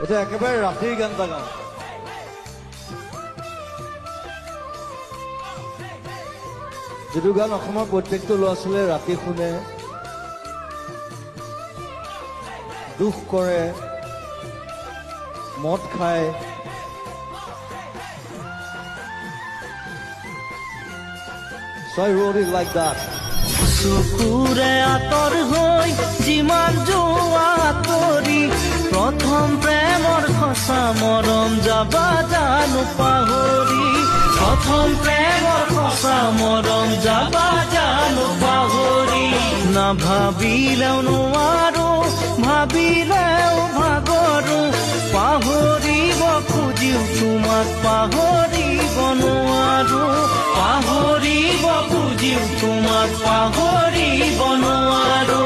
এটা একেবাৰে ৰাতিৰ গান এটা গাওঁ। যিটো গান অসমৰ প্ৰত্যেকটো ল'ৰা ছোৱালীয়ে ৰাতি শুনে, দুখ কৰে, মদ খায়, so I wrote it like that. চকুৰে আঁতৰ হৈ যিমান যোৱা কৰি প্ৰথম প্ৰেমৰ সঁচা মৰম যাবা জানো পাহৰি, প্ৰথম প্ৰেমৰ সঁচা মৰম যাবা জানো পাহৰি। নাভাবিলেও নোৱাৰো, ভাবিলেও ভাগৰো, পাহৰিব খুজিও তোমাক পাহৰিব নোৱাৰো, পাহৰিব খুজিও তোমাক পাহৰিব নোৱাৰো।